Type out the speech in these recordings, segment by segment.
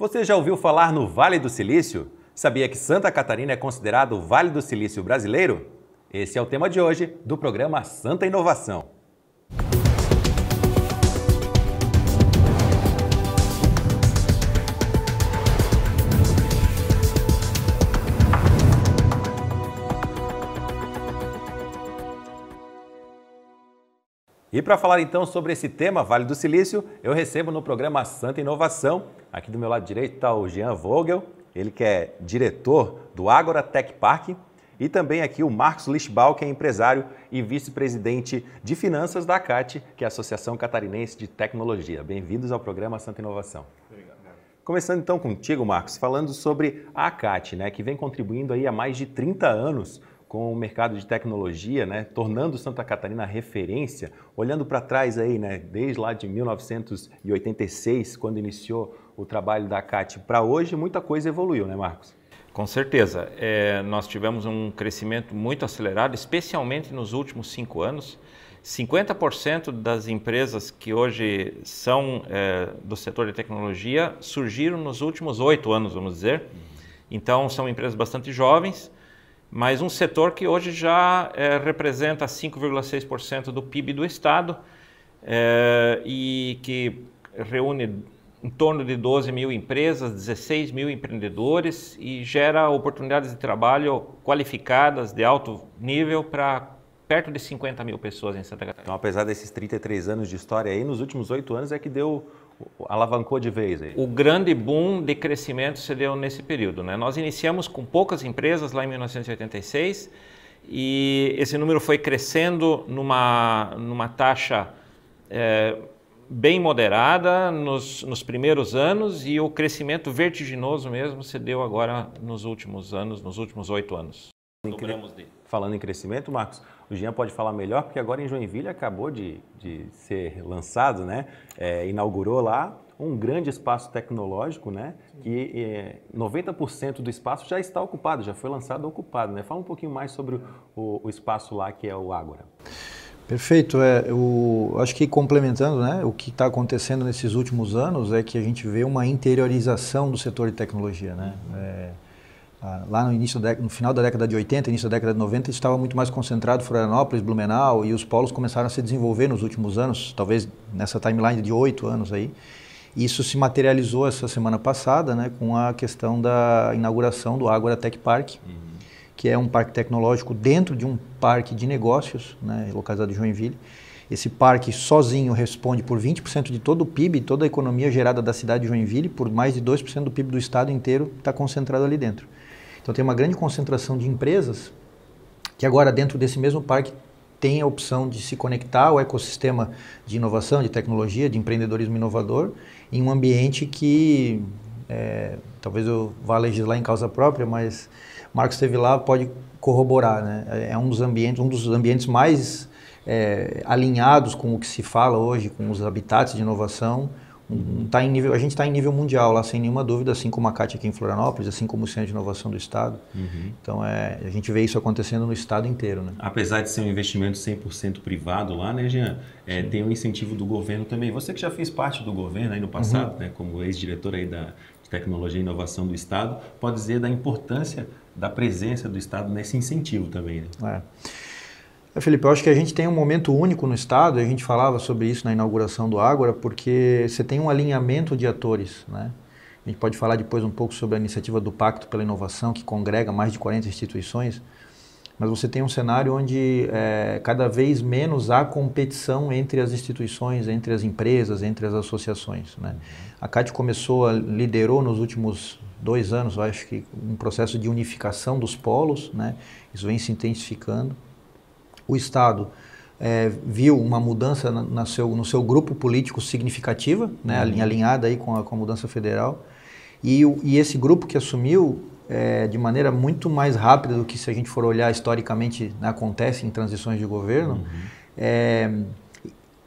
Você já ouviu falar no Vale do Silício? Sabia que Santa Catarina é considerado o Vale do Silício brasileiro? Esse é o tema de hoje do programa Santa Inovação. E para falar então sobre esse tema, Vale do Silício, eu recebo no programa Santa Inovação, aqui do meu lado direito está o Jean Vogel, ele que é diretor do Ágora Tech Park, e também aqui o Marcos Lischbau, que é empresário e vice-presidente de finanças da ACAT, que é a Associação Catarinense de Tecnologia. Bem-vindos ao programa Santa Inovação. Obrigado. Começando então contigo, Marcos, falando sobre a ACAT, né, que vem contribuindo aí há mais de 30 anos com o mercado de tecnologia, né, tornando Santa Catarina referência, olhando para trás aí, né, desde lá de 1986, quando iniciou o trabalho da ACAT, para hoje, muita coisa evoluiu, né, Marcos? Com certeza. Nós tivemos um crescimento muito acelerado, especialmente nos últimos 5 anos. 50% das empresas que hoje são do setor de tecnologia surgiram nos últimos 8 anos, vamos dizer. Então, são empresas bastante jovens, mas um setor que hoje já representa 5,6% do PIB do Estado e que reúne em torno de 12 mil empresas, 16 mil empreendedores e gera oportunidades de trabalho qualificadas de alto nível para perto de 50 mil pessoas em Santa Catarina. Então, apesar desses 33 anos de história aí, nos últimos 8 anos é que alavancou de vez aí. O grande boom de crescimento se deu nesse período, né? Nós iniciamos com poucas empresas lá em 1986 e esse número foi crescendo numa taxa bem moderada nos primeiros anos e o crescimento vertiginoso mesmo se deu agora nos últimos anos, nos últimos 8 anos. Falando em crescimento, Marcos, o Jean pode falar melhor, porque agora em Joinville acabou de ser lançado, né? Inaugurou lá um grande espaço tecnológico, né? Que 90% do espaço já está ocupado, já foi lançado ocupado, né? Fala um pouquinho mais sobre o espaço lá que é o Ágora. Perfeito. Eu acho que complementando, né, o que está acontecendo nesses últimos anos é que a gente vê uma interiorização do setor de tecnologia, né? Lá no final da década de 80, início da década de 90, estava muito mais concentrado em Florianópolis, Blumenau, e os polos começaram a se desenvolver nos últimos anos, talvez nessa timeline de 8 anos aí. Isso se materializou essa semana passada, né, com a questão da inauguração do Ágora Tech Park, que é um parque tecnológico dentro de um parque de negócios, né, localizado em Joinville. Esse parque sozinho responde por 20% de todo o PIB, toda a economia gerada da cidade de Joinville, por mais de 2% do PIB do estado inteiro está concentrado ali dentro. Então tem uma grande concentração de empresas que agora dentro desse mesmo parque tem a opção de se conectar ao ecossistema de inovação, de tecnologia, de empreendedorismo inovador, em um ambiente que, talvez eu vá legislar em causa própria, mas Marcos esteve lá, pode corroborar, né? É um dos ambientes mais alinhados com o que se fala hoje, com os habitats de inovação. A gente está em nível mundial lá, sem nenhuma dúvida, assim como a CAT aqui em Florianópolis, assim como o Centro de Inovação do Estado. Então, a gente vê isso acontecendo no estado inteiro, né? Apesar de ser um investimento 100% privado lá, né, Jean? Tem um incentivo do governo também. Você que já fez parte do governo aí no passado, né, como ex-diretor aí de Tecnologia e Inovação do Estado, pode dizer da importância da presença do Estado nesse incentivo também, né? Felipe, eu acho que a gente tem um momento único no Estado, e a gente falava sobre isso na inauguração do Ágora, porque você tem um alinhamento de atores, né? A gente pode falar depois um pouco sobre a iniciativa do Pacto pela Inovação, que congrega mais de 40 instituições, mas você tem um cenário onde cada vez menos há competição entre as instituições, entre as empresas, entre as associações, né? A CAT liderou nos últimos 2 anos, eu acho que um processo de unificação dos polos, né? Isso vem se intensificando. O Estado viu uma mudança no seu grupo político significativa, né, alinhada aí com a mudança federal, e esse grupo que assumiu de maneira muito mais rápida do que se a gente for olhar historicamente, né, acontece em transições de governo,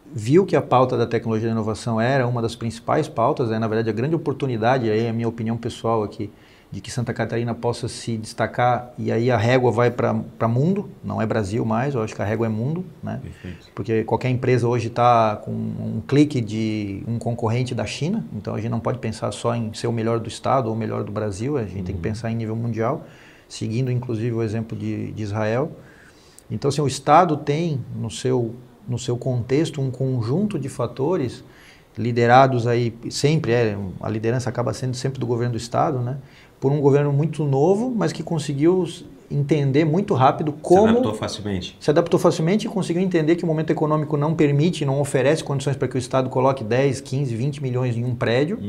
viu que a pauta da tecnologia e da inovação era uma das principais pautas, na verdade a grande oportunidade, aí a minha opinião pessoal aqui, de que Santa Catarina possa se destacar, e aí a régua vai para mundo, não é Brasil mais, eu acho que a régua é mundo, né? Perfeito. Porque qualquer empresa hoje está com um clique de um concorrente da China, então a gente não pode pensar só em ser o melhor do estado ou o melhor do Brasil, a gente tem que pensar em nível mundial, seguindo inclusive o exemplo de Israel. Então, assim, o estado tem no seu contexto um conjunto de fatores liderados aí, sempre a liderança acaba sendo sempre do governo do estado, né? Por um governo muito novo, mas que conseguiu entender muito rápido como... Se adaptou facilmente e conseguiu entender que o momento econômico não permite, não oferece condições para que o estado coloque 10, 15, 20 milhões em um prédio.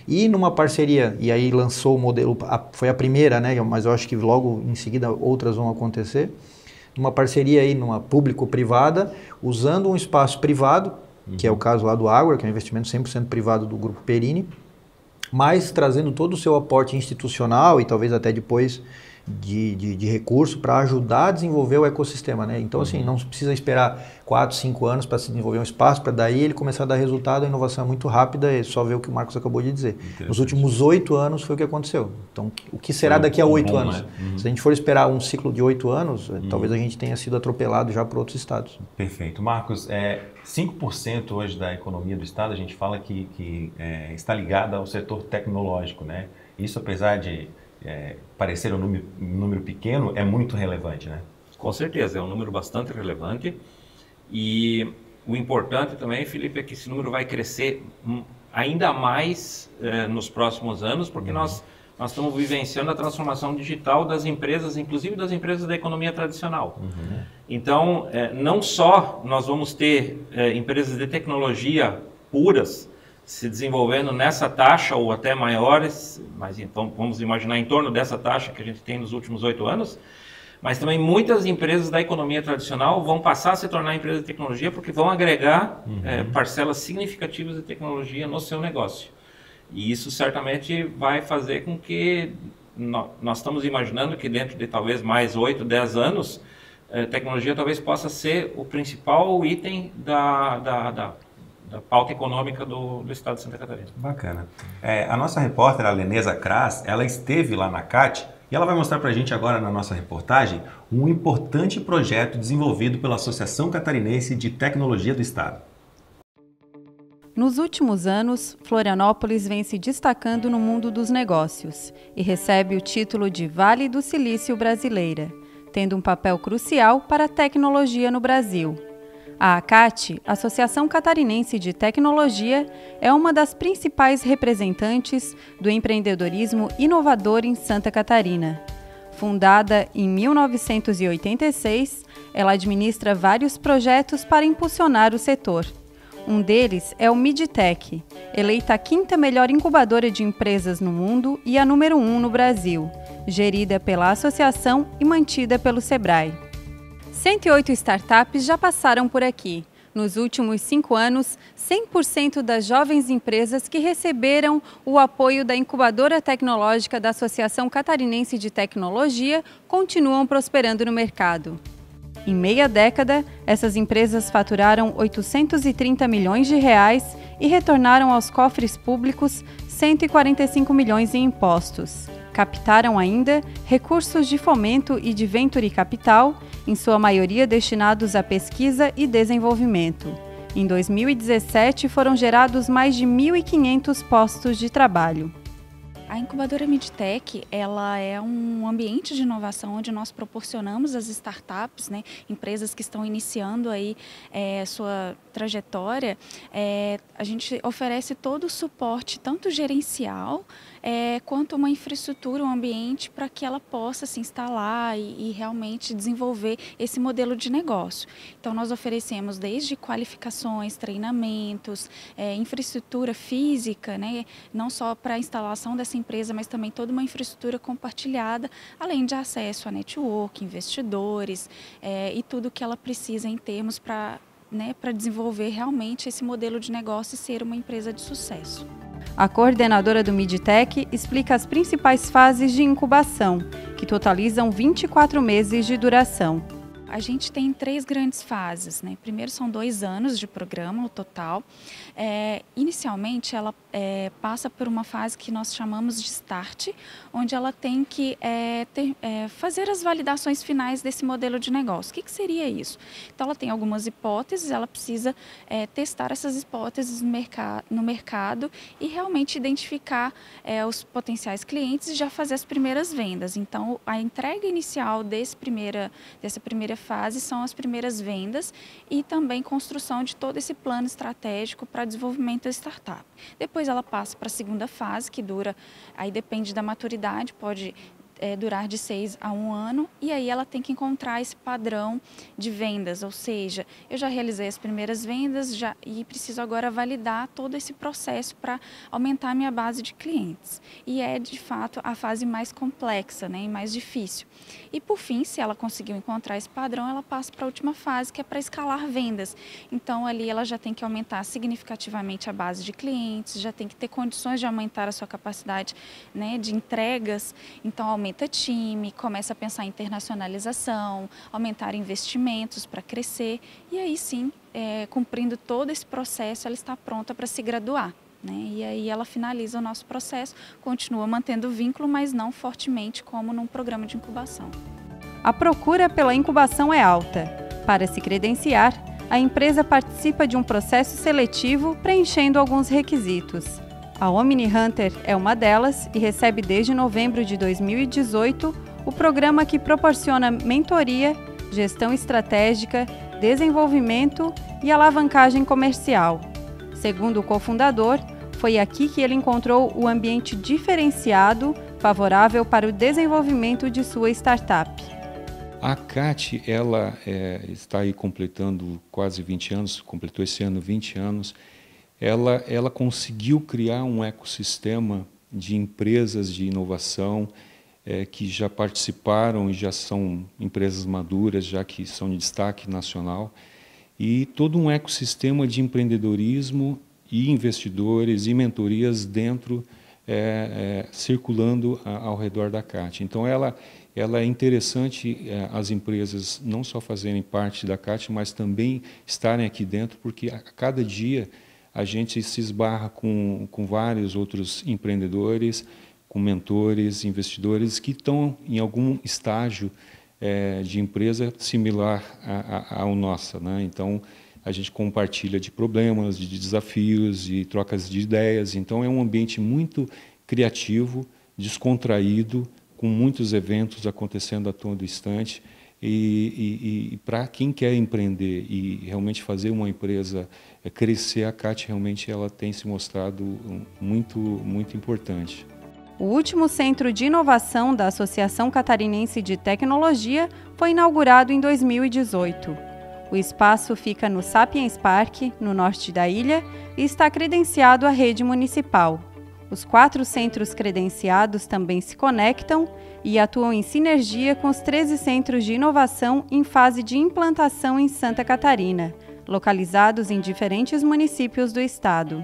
E numa parceria, e aí lançou o modelo, foi a primeira, né? Mas eu acho que logo em seguida outras vão acontecer. Uma parceria aí numa público-privada, usando um espaço privado, que é o caso lá do Ágora, que é um investimento 100% privado do Grupo Perini, mas trazendo todo o seu aporte institucional e talvez até depois de recurso para ajudar a desenvolver o ecossistema, né? Então, assim, não precisa esperar 4, 5 anos para se desenvolver um espaço, para daí ele começar a dar resultado, a inovação é muito rápida, é só ver o que o Marcos acabou de dizer. Nos últimos 8 anos foi o que aconteceu. Então, o que será daqui a 8 anos? Né? Se a gente for esperar um ciclo de 8 anos, talvez a gente tenha sido atropelado já por outros estados. Perfeito. Marcos, 5% hoje da economia do estado, a gente fala que está ligada ao setor tecnológico, né? Isso, apesar de parecer um número pequeno, é muito relevante, né? Com certeza, é um número bastante relevante. E o importante também, Felipe, é que esse número vai crescer ainda mais nos próximos anos, porque nós estamos vivenciando a transformação digital das empresas, inclusive das empresas da economia tradicional. Então, não só nós vamos ter empresas de tecnologia puras se desenvolvendo nessa taxa ou até maiores, mas então vamos imaginar em torno dessa taxa que a gente tem nos últimos 8 anos, mas também muitas empresas da economia tradicional vão passar a se tornar empresas de tecnologia porque vão agregar parcelas significativas de tecnologia no seu negócio. E isso certamente vai fazer com que nós estamos imaginando que dentro de talvez mais 8, 10 anos, tecnologia talvez possa ser o principal item da pauta econômica do estado de Santa Catarina. Bacana. A nossa repórter, a Leneza Kras, ela esteve lá na CAT e ela vai mostrar para a gente agora na nossa reportagem um importante projeto desenvolvido pela Associação Catarinense de Tecnologia do Estado. Nos últimos anos, Florianópolis vem se destacando no mundo dos negócios e recebe o título de Vale do Silício Brasileira, tendo um papel crucial para a tecnologia no Brasil. A ACAT, Associação Catarinense de Tecnologia, é uma das principais representantes do empreendedorismo inovador em Santa Catarina. Fundada em 1986, ela administra vários projetos para impulsionar o setor. Um deles é o Midtech, eleita a 5ª melhor incubadora de empresas no mundo e a número 1 no Brasil, gerida pela associação e mantida pelo Sebrae. 108 startups já passaram por aqui. Nos últimos 5 anos, 100% das jovens empresas que receberam o apoio da incubadora tecnológica da Associação Catarinense de Tecnologia continuam prosperando no mercado. Em meia década, essas empresas faturaram 830 milhões de reais e retornaram aos cofres públicos 145 milhões em impostos. Captaram ainda recursos de fomento e de venture capital, em sua maioria destinados à pesquisa e desenvolvimento. Em 2017, foram gerados mais de 1.500 postos de trabalho. A incubadora Midtech, ela é um ambiente de inovação onde nós proporcionamos às startups, né, empresas que estão iniciando aí sua trajetória, a gente oferece todo o suporte, tanto gerencial, quanto uma infraestrutura, um ambiente para que ela possa se instalar e realmente desenvolver esse modelo de negócio. Então, nós oferecemos desde qualificações, treinamentos, infraestrutura física, né, não só para a instalação dessa empresa, mas também toda uma infraestrutura compartilhada, além de acesso a network, investidores e tudo que ela precisa em termos para desenvolver realmente esse modelo de negócio e ser uma empresa de sucesso. A coordenadora do Midtech explica as principais fases de incubação, que totalizam 24 meses de duração. A gente tem 3 grandes fases, né? Primeiro são 2 anos de programa, o total. Inicialmente, ela passa por uma fase que nós chamamos de start, onde ela tem que fazer as validações finais desse modelo de negócio. O que seria isso? Então, ela tem algumas hipóteses, ela precisa testar essas hipóteses no mercado e realmente identificar os potenciais clientes e já fazer as primeiras vendas. Então, a entrega inicial dessa primeira fase são as primeiras vendas e também construção de todo esse plano estratégico para desenvolvimento da startup. Depois ela passa para a segunda fase, que dura, aí depende da maturidade, pode durar de 6 a 1 ano, e aí ela tem que encontrar esse padrão de vendas, ou seja, eu já realizei as primeiras vendas e preciso agora validar todo esse processo para aumentar a minha base de clientes. E é, de fato, a fase mais complexa, né, e mais difícil. E, por fim, se ela conseguiu encontrar esse padrão, ela passa para a última fase, que é para escalar vendas. Então, ali ela já tem que aumentar significativamente a base de clientes, já tem que ter condições de aumentar a sua capacidade, né, de entregas. Então, aumenta time, começa a pensar em internacionalização, aumentar investimentos para crescer e aí sim, cumprindo todo esse processo, ela está pronta para se graduar, né? E aí ela finaliza o nosso processo, continua mantendo o vínculo, mas não fortemente como num programa de incubação. A procura pela incubação é alta. Para se credenciar, a empresa participa de um processo seletivo preenchendo alguns requisitos. A Omni Hunter é uma delas e recebe desde novembro de 2018 o programa que proporciona mentoria, gestão estratégica, desenvolvimento e alavancagem comercial. Segundo o cofundador, foi aqui que ele encontrou o ambiente diferenciado, favorável para o desenvolvimento de sua startup. A CAT, ela está aí completando quase 20 anos, completou esse ano 20 anos. Ela conseguiu criar um ecossistema de empresas de inovação que já participaram e já são empresas maduras, já que são de destaque nacional, e todo um ecossistema de empreendedorismo e investidores e mentorias dentro, circulando ao redor da CAT. Então, ela é interessante as empresas não só fazerem parte da CAT, mas também estarem aqui dentro, porque a cada dia a gente se esbarra com vários outros empreendedores, com mentores, investidores que estão em algum estágio de empresa similar ao nosso, né? Então, a gente compartilha de problemas, de desafios, de trocas de ideias. Então, é um ambiente muito criativo, descontraído, com muitos eventos acontecendo a todo instante. E para quem quer empreender e realmente fazer uma empresa crescer, a CAT realmente ela tem se mostrado muito, muito importante. O último centro de inovação da Associação Catarinense de Tecnologia foi inaugurado em 2018. O espaço fica no Sapiens Park, no norte da ilha, e está credenciado à rede municipal. Os 4 centros credenciados também se conectam e atuam em sinergia com os 13 centros de inovação em fase de implantação em Santa Catarina, localizados em diferentes municípios do estado.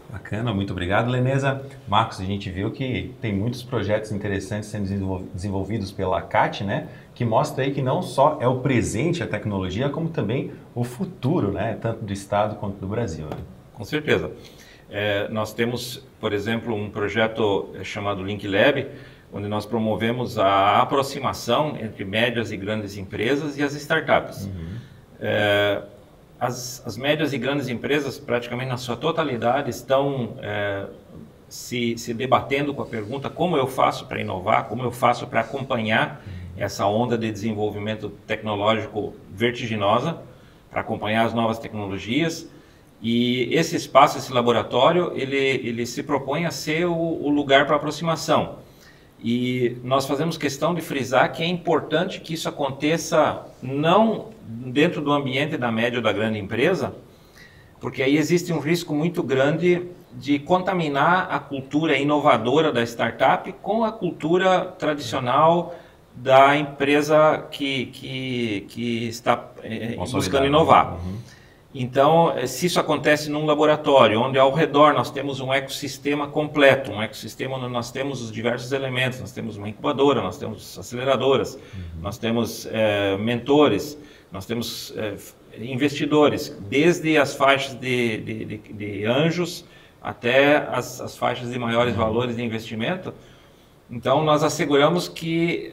Bacana, muito obrigado, Leneza. Marcos, a gente viu que tem muitos projetos interessantes sendo desenvolvidos pela CAT, né? Que mostra aí que não só é o presente a tecnologia, como também o futuro, né? Tanto do estado quanto do Brasil. Né? Com certeza. Nós temos, por exemplo, um projeto chamado Link Lab, onde nós promovemos a aproximação entre médias e grandes empresas e as startups. Uhum. As médias e grandes empresas, praticamente na sua totalidade, estão se debatendo com a pergunta: como eu faço para inovar, como eu faço para acompanhar essa onda de desenvolvimento tecnológico vertiginosa, para acompanhar as novas tecnologias. E esse espaço, esse laboratório, ele se propõe a ser o lugar para aproximação. E nós fazemos questão de frisar que é importante que isso aconteça não dentro do ambiente da média ou da grande empresa, porque aí existe um risco muito grande de contaminar a cultura inovadora da startup com a cultura tradicional da empresa que está buscando inovar. Uhum. Então, se isso acontece num laboratório, onde ao redor nós temos um ecossistema completo, um ecossistema onde nós temos os diversos elementos, nós temos uma incubadora, nós temos aceleradoras, nós temos mentores, nós temos investidores, desde as faixas de anjos até as faixas de maiores valores de investimento. Então, nós asseguramos que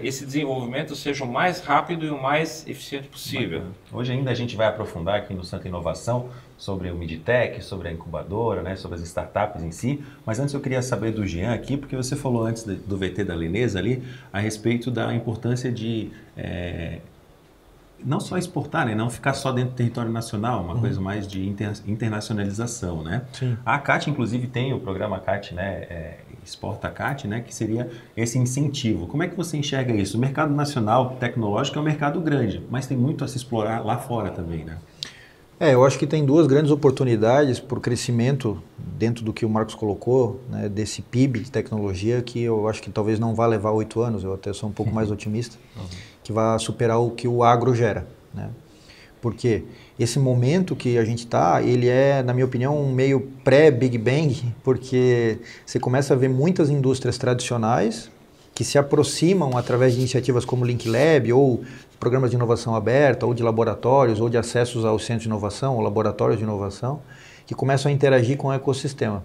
esse desenvolvimento seja o mais rápido e o mais eficiente possível. Hoje ainda a gente vai aprofundar aqui no Santa Inovação sobre o Midtech, sobre a incubadora, né, sobre as startups em si, mas antes eu queria saber do Jean aqui, porque você falou antes do VT da Lenesa ali, a respeito da importância de não só exportar, né, não ficar só dentro do território nacional, uma coisa mais de internacionalização, né? Sim. A CAT, inclusive, tem o programa CAT, né, Exporta CAT, né, que seria esse incentivo. Como é que você enxerga isso? O mercado nacional tecnológico é um mercado grande, mas tem muito a se explorar lá fora também, né? Eu acho que tem duas grandes oportunidades por crescimento dentro do que o Marcos colocou, né, desse PIB de tecnologia, que eu acho que talvez não vá levar 8 anos, eu até sou um pouco mais otimista, que vai superar o que o agro gera, né? Porque esse momento que a gente está, ele é, na minha opinião, um meio pré-Big Bang, porque você começa a ver muitas indústrias tradicionais que se aproximam através de iniciativas como o Link Lab, ou programas de inovação aberta, ou de laboratórios, ou de acessos aos centros de inovação, ou laboratórios de inovação, que começam a interagir com o ecossistema.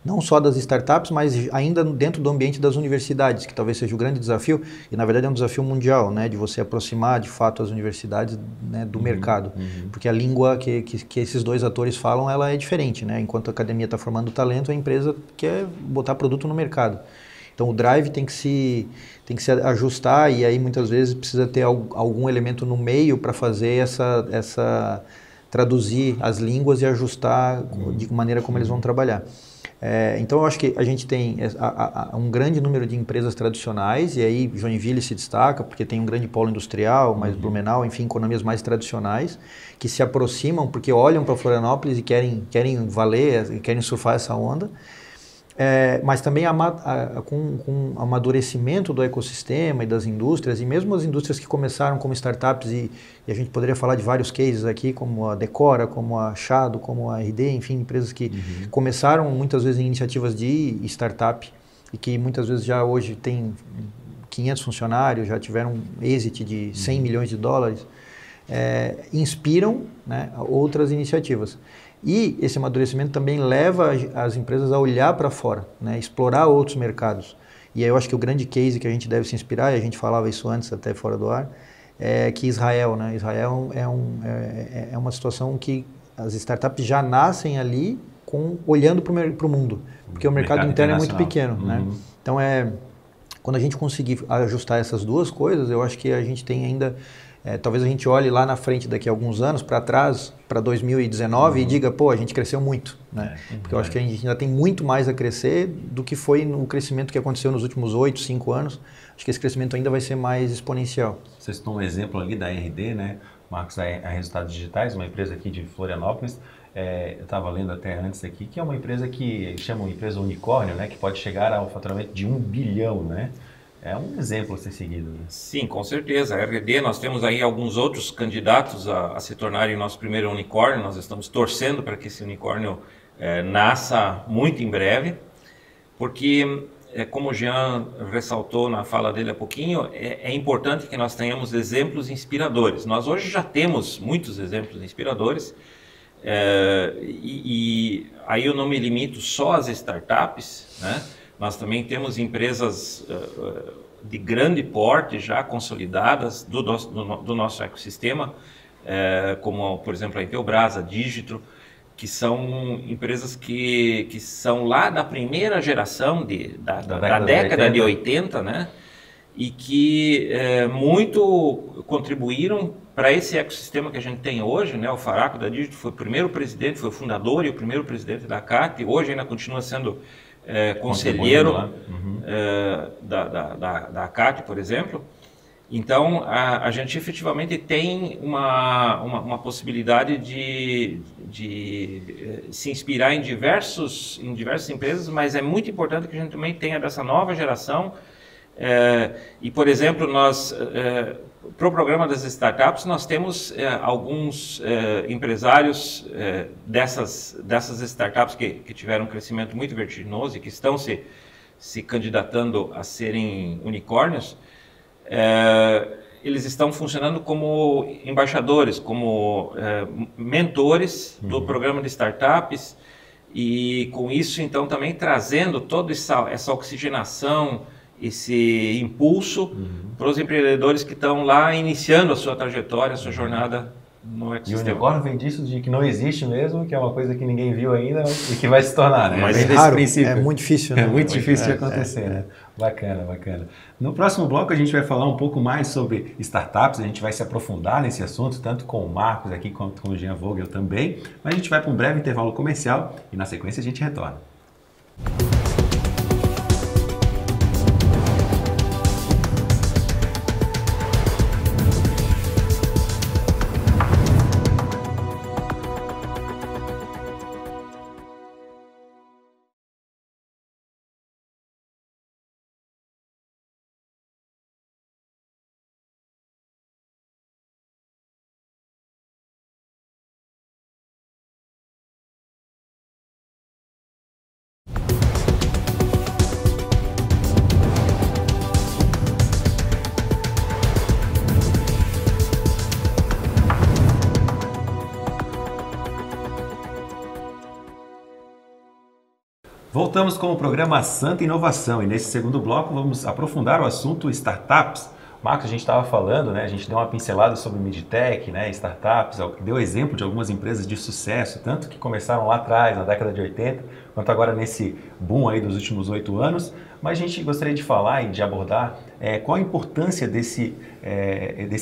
Não só das startups, mas ainda dentro do ambiente das universidades, que talvez seja o grande desafio, e na verdade é um desafio mundial, né, de você aproximar de fato as universidades, né, do mercado. Porque a língua que esses dois atores falam, ela é diferente, né? Enquanto a academia está formando talento, a empresa quer botar produto no mercado. Então o drive tem que se ajustar, e aí muitas vezes precisa ter algum elemento no meio para fazer traduzir as línguas e ajustar de maneira como eles vão trabalhar. Então eu acho que a gente tem um grande número de empresas tradicionais, e aí Joinville se destaca porque tem um grande polo industrial, mas Blumenau, enfim, economias mais tradicionais, que se aproximam porque olham para Florianópolis e querem valer, querem surfar essa onda. Mas também com o amadurecimento do ecossistema e das indústrias, e mesmo as indústrias que começaram como startups, e a gente poderia falar de vários cases aqui, como a Decora, como a Chado, como a RD, enfim, empresas que começaram muitas vezes em iniciativas de startup, e que muitas vezes já hoje tem 500 funcionários, já tiveram exit de 100 milhões de dólares, inspiram, né, outras iniciativas. E esse amadurecimento também leva as empresas a olhar para fora, né, explorar outros mercados. E aí eu acho que o grande case que a gente deve se inspirar, e a gente falava isso antes até fora do ar, é que Israel, né? Israel é uma situação que as startups já nascem ali olhando para o mundo, porque o mercado interno é muito pequeno, né? Então quando a gente conseguir ajustar essas duas coisas, eu acho que a gente tem ainda... talvez a gente olhe lá na frente daqui a alguns anos, para trás, para 2019, e diga, pô, a gente cresceu muito, né? Porque eu acho que a gente ainda tem muito mais a crescer do que foi no crescimento que aconteceu nos últimos 8, 5 anos. Acho que esse crescimento ainda vai ser mais exponencial. Vocês estão um exemplo ali da RD, né? Marcos, a Resultados Digitais, uma empresa aqui de Florianópolis. Eu estava lendo até antes aqui, que é uma empresa que chama uma empresa unicórnio, né? Que pode chegar ao faturamento de 1 bilhão, né? É um exemplo a ser seguido, né? Sim, com certeza. A RD, nós temos aí alguns outros candidatos a se tornarem nosso primeiro unicórnio. Nós estamos torcendo para que esse unicórnio nasça muito em breve, porque, como o Jean ressaltou na fala dele há pouquinho, é importante que nós tenhamos exemplos inspiradores. Nós hoje já temos muitos exemplos inspiradores, e aí eu não me limito só às startups, né? Nós também temos empresas de grande porte já consolidadas do nosso ecossistema, como, por exemplo, a Intelbras, a Digitro, que são empresas que são lá da primeira geração da década de 80, né? E que muito contribuíram para esse ecossistema que a gente tem hoje, né? O Faraco da Digitro foi o primeiro presidente, foi o fundador e o primeiro presidente da CAT, e hoje ainda continua sendo conselheiro da CAT, por exemplo. Então, a gente efetivamente tem uma possibilidade de se inspirar em diversas empresas, mas é muito importante que a gente também tenha dessa nova geração. E, por exemplo, nós para o programa das startups, nós temos alguns empresários dessas startups que tiveram um crescimento muito vertiginoso e que estão se candidatando a serem unicórnios. Eles estão funcionando como embaixadores, como mentores do programa de startups e com isso então também trazendo toda essa oxigenação, esse impulso para os empreendedores que estão lá iniciando a sua trajetória, a sua jornada no ecossistema. E o unicórnio vem disso de que não existe mesmo, que é uma coisa que ninguém viu ainda e que vai se tornar, né? Mas é raro, é muito difícil, né? É muito difícil de acontecer, né? Bacana, bacana. No próximo bloco a gente vai falar um pouco mais sobre startups, a gente vai se aprofundar nesse assunto, tanto com o Marcos aqui quanto com o Jean Vogel também, mas a gente vai para um breve intervalo comercial e na sequência a gente retorna. Voltamos com o programa Santa Inovação e nesse segundo bloco vamos aprofundar o assunto startups. Marcos, a gente estava falando, né? A gente deu uma pincelada sobre Midtech, né? Startups, deu exemplo de algumas empresas de sucesso, tanto que começaram lá atrás, na década de 80, quanto agora nesse boom aí dos últimos 8 anos. Mas a gente gostaria de falar e de abordar qual a importância desse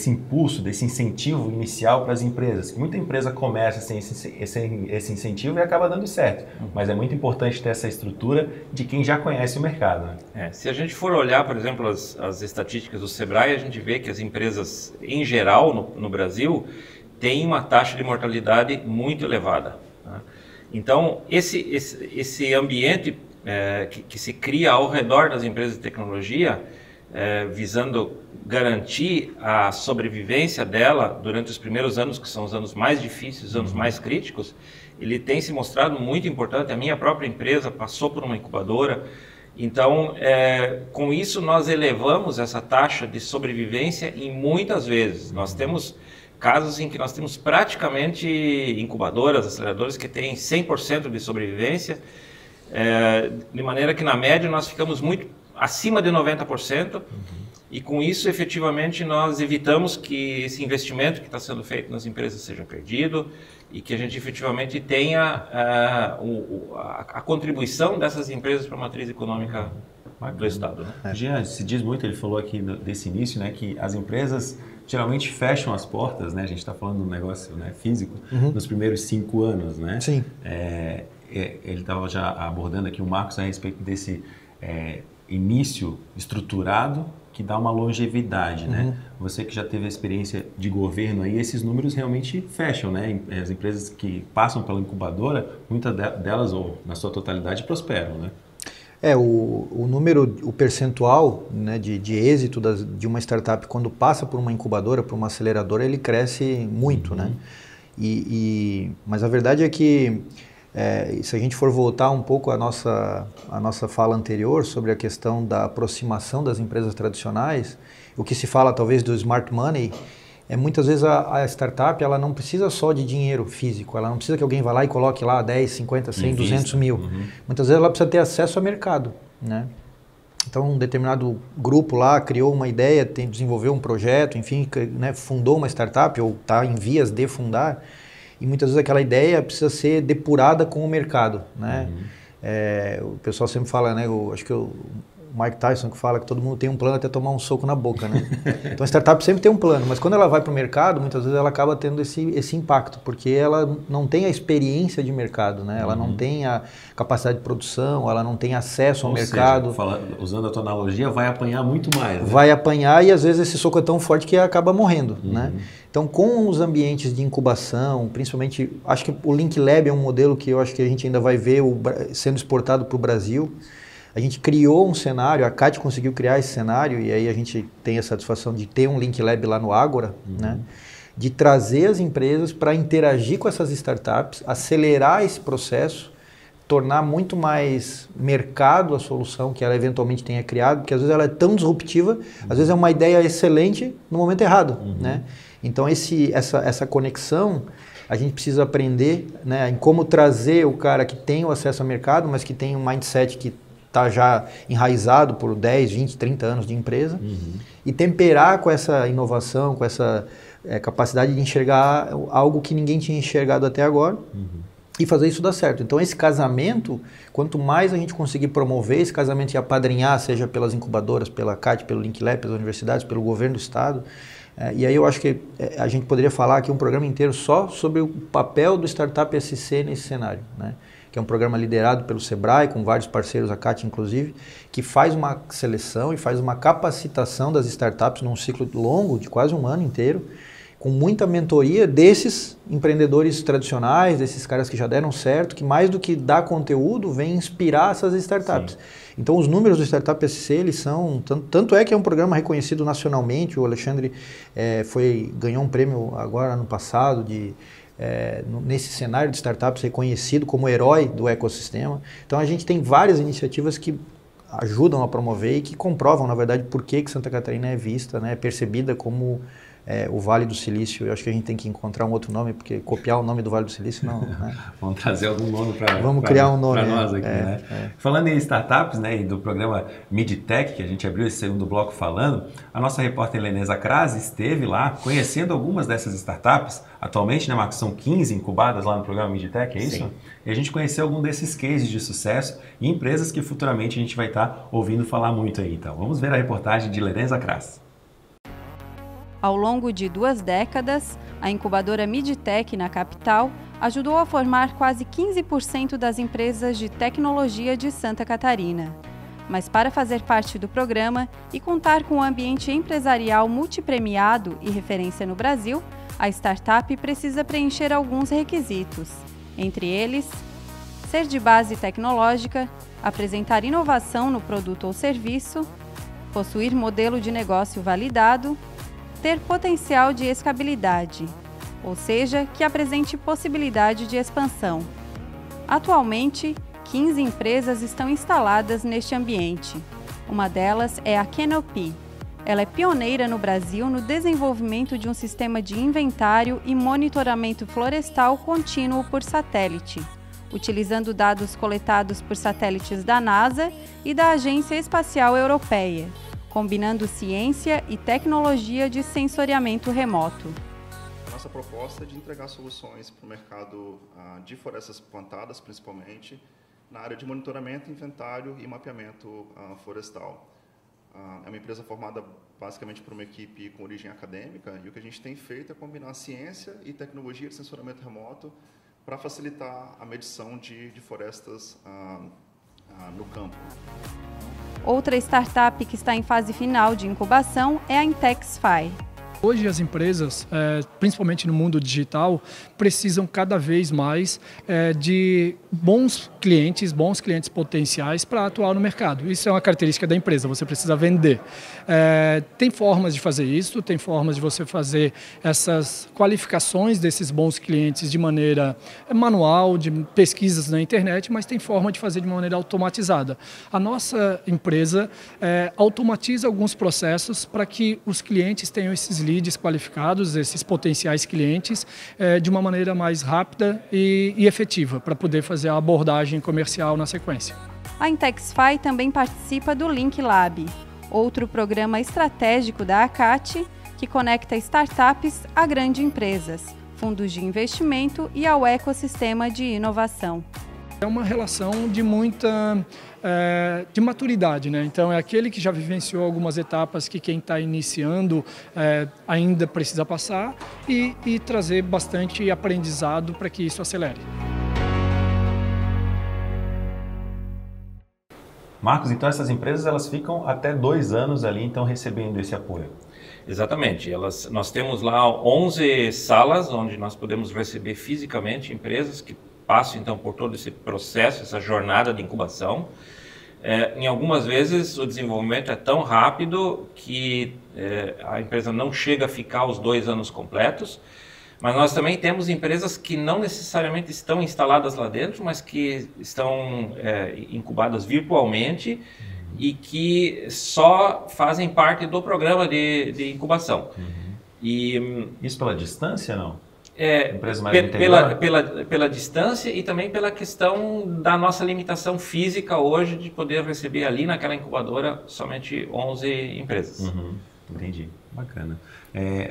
impulso, desse incentivo inicial para as empresas. Muita empresa começa sem esse incentivo e acaba dando certo, mas é muito importante ter essa estrutura de quem já conhece o mercado. Né? Se a gente for olhar, por exemplo, as estatísticas do Sebrae, a gente vê que as empresas, em geral, no Brasil, têm uma taxa de mortalidade muito elevada. Tá? Então, esse ambiente que se cria ao redor das empresas de tecnologia, visando garantir a sobrevivência dela durante os primeiros anos, que são os anos mais difíceis, os anos mais críticos, ele tem se mostrado muito importante. A minha própria empresa passou por uma incubadora. Então, com isso, nós elevamos essa taxa de sobrevivência em muitas vezes. Nós temos casos em que nós temos praticamente incubadoras, aceleradoras que têm 100% de sobrevivência, de maneira que na média nós ficamos muito acima de 90%, e com isso efetivamente nós evitamos que esse investimento que está sendo feito nas empresas seja perdido e que a gente efetivamente tenha a contribuição dessas empresas para a matriz econômica do Estado. Né? Jean, se diz muito, ele falou aqui desse início, né, que as empresas geralmente fecham as portas, né? A gente está falando de um negócio, né, físico, nos primeiros 5 anos, né? Sim. Ele estava já abordando aqui o Marcos a respeito desse início estruturado que dá uma longevidade, né? Você que já teve a experiência de governo aí, esses números realmente fecham, né? As empresas que passam pela incubadora, muitas delas, ou na sua totalidade, prosperam, né? O número, o percentual, né, de êxito de uma startup quando passa por uma incubadora, por uma aceleradora, ele cresce muito, né? Mas a verdade é que se a gente for voltar um pouco à nossa fala anterior sobre a questão da aproximação das empresas tradicionais, o que se fala talvez do smart money, muitas vezes a startup ela não precisa só de dinheiro físico, ela não precisa que alguém vá lá e coloque lá 10, 50, 100, 200 mil. Muitas vezes ela precisa ter acesso ao mercado, né? Então um determinado grupo lá criou uma ideia, desenvolveu um projeto, enfim, né, fundou uma startup ou está em vias de fundar, e muitas vezes aquela ideia precisa ser depurada com o mercado, né? O pessoal sempre fala, né? Acho que o Mike Tyson que fala que todo mundo tem um plano até tomar um soco na boca, né? Então a startup sempre tem um plano, mas quando ela vai para o mercado, muitas vezes ela acaba tendo esse impacto, porque ela não tem a experiência de mercado, né? Ela não tem a capacidade de produção, ela não tem acesso ao mercado. Usando a tua analogia, vai apanhar muito mais, né? Vai apanhar e às vezes esse soco é tão forte que acaba morrendo, né? Então, com os ambientes de incubação, principalmente, acho que o Link Lab é um modelo que eu acho que a gente ainda vai ver sendo exportado para o Brasil. A gente criou um cenário, a CAT conseguiu criar esse cenário, e aí a gente tem a satisfação de ter um Link Lab lá no Ágora, né? De trazer as empresas para interagir com essas startups, acelerar esse processo, tornar muito mais mercado a solução que ela eventualmente tenha criado, porque às vezes ela é tão disruptiva, às vezes é uma ideia excelente no momento errado, né? Então essa conexão, a gente precisa aprender, né, em como trazer o cara que tem o acesso ao mercado, mas que tem um mindset que está já enraizado por 10, 20, 30 anos de empresa, e temperar com essa inovação, com essa capacidade de enxergar algo que ninguém tinha enxergado até agora, e fazer isso dar certo. Então esse casamento, quanto mais a gente conseguir promover esse casamento e apadrinhar, seja pelas incubadoras, pela CAT, pelo Link Lab, pelas universidades, pelo governo do estado, e aí eu acho que a gente poderia falar aqui um programa inteiro só sobre o papel do Startup SC nesse cenário, né? Que é um programa liderado pelo Sebrae, com vários parceiros, a CAT inclusive, que faz uma seleção e faz uma capacitação das startups num ciclo longo, de quase um ano inteiro, com muita mentoria desses empreendedores tradicionais, desses caras que já deram certo, que mais do que dar conteúdo, vem inspirar essas startups. Sim. Então os números do Startup SC, eles são, tanto é que é um programa reconhecido nacionalmente, o Alexandre ganhou um prêmio agora ano passado, nesse cenário de startups, reconhecido como herói do ecossistema. Então a gente tem várias iniciativas que ajudam a promover e que comprovam, na verdade, por que Santa Catarina é vista, né, é percebida como o Vale do Silício. Eu acho que a gente tem que encontrar um outro nome, porque copiar o nome do Vale do Silício não... Né? Vamos trazer algum nome para criar um nome para nós aqui, né? Falando em startups, né, e do programa MidTech, que a gente abriu esse segundo bloco falando, a nossa repórter Leneza Crase esteve lá conhecendo algumas dessas startups. Atualmente, né, Marcos, são 15 incubadas lá no programa MidTech, é isso? Sim. E a gente conheceu algum desses cases de sucesso e empresas que futuramente a gente vai estar ouvindo falar muito aí. Então, vamos ver a reportagem de Leneza Crase. Ao longo de 2 décadas, a incubadora MidTech na capital ajudou a formar quase 15% das empresas de tecnologia de Santa Catarina. Mas para fazer parte do programa e contar com um ambiente empresarial multipremiado e referência no Brasil, a startup precisa preencher alguns requisitos. Entre eles, ser de base tecnológica, apresentar inovação no produto ou serviço, possuir modelo de negócio validado, ter potencial de escalabilidade, ou seja, que apresente possibilidade de expansão. Atualmente, 15 empresas estão instaladas neste ambiente. Uma delas é a Canopy. Ela é pioneira no Brasil no desenvolvimento de um sistema de inventário e monitoramento florestal contínuo por satélite, utilizando dados coletados por satélites da NASA e da Agência Espacial Europeia, combinando ciência e tecnologia de sensoriamento remoto. A nossa proposta é de entregar soluções para o mercado de florestas plantadas, principalmente, na área de monitoramento, inventário e mapeamento florestal. É uma empresa formada basicamente por uma equipe com origem acadêmica, e o que a gente tem feito é combinar ciência e tecnologia de sensoriamento remoto para facilitar a medição de florestas no campo. Outra startup que está em fase final de incubação é a Intexify. Hoje as empresas, principalmente no mundo digital, precisam cada vez mais de bons clientes potenciais para atuar no mercado. Isso é uma característica da empresa, você precisa vender. Tem formas de fazer isso, tem formas de você fazer essas qualificações desses bons clientes de maneira manual, de pesquisas na internet, mas tem forma de fazer de maneira automatizada. A nossa empresa automatiza alguns processos para que os clientes tenham esses leads qualificados, esses potenciais clientes, de uma maneira mais rápida e efetiva, para poder fazer a abordagem comercial na sequência. A Intexify também participa do Link Lab, outro programa estratégico da ACAT que conecta startups a grandes empresas, fundos de investimento e ao ecossistema de inovação. É uma relação de muita de maturidade, né? Então é aquele que já vivenciou algumas etapas que quem está iniciando ainda precisa passar e trazer bastante aprendizado para que isso acelere. Marcos, então essas empresas elas ficam até 2 anos ali então recebendo esse apoio? Exatamente. Nós temos lá 11 salas onde nós podemos receber fisicamente empresas que passam então por todo esse processo, essa jornada de incubação. em algumas vezes o desenvolvimento é tão rápido que a empresa não chega a ficar os 2 anos completos, mas nós também temos empresas que não necessariamente estão instaladas lá dentro, mas que estão incubadas virtualmente e que só fazem parte do programa de incubação. E isso pela distância, não? Pela distância e também pela questão da nossa limitação física hoje de poder receber ali naquela incubadora somente 11 empresas. Entendi, bacana.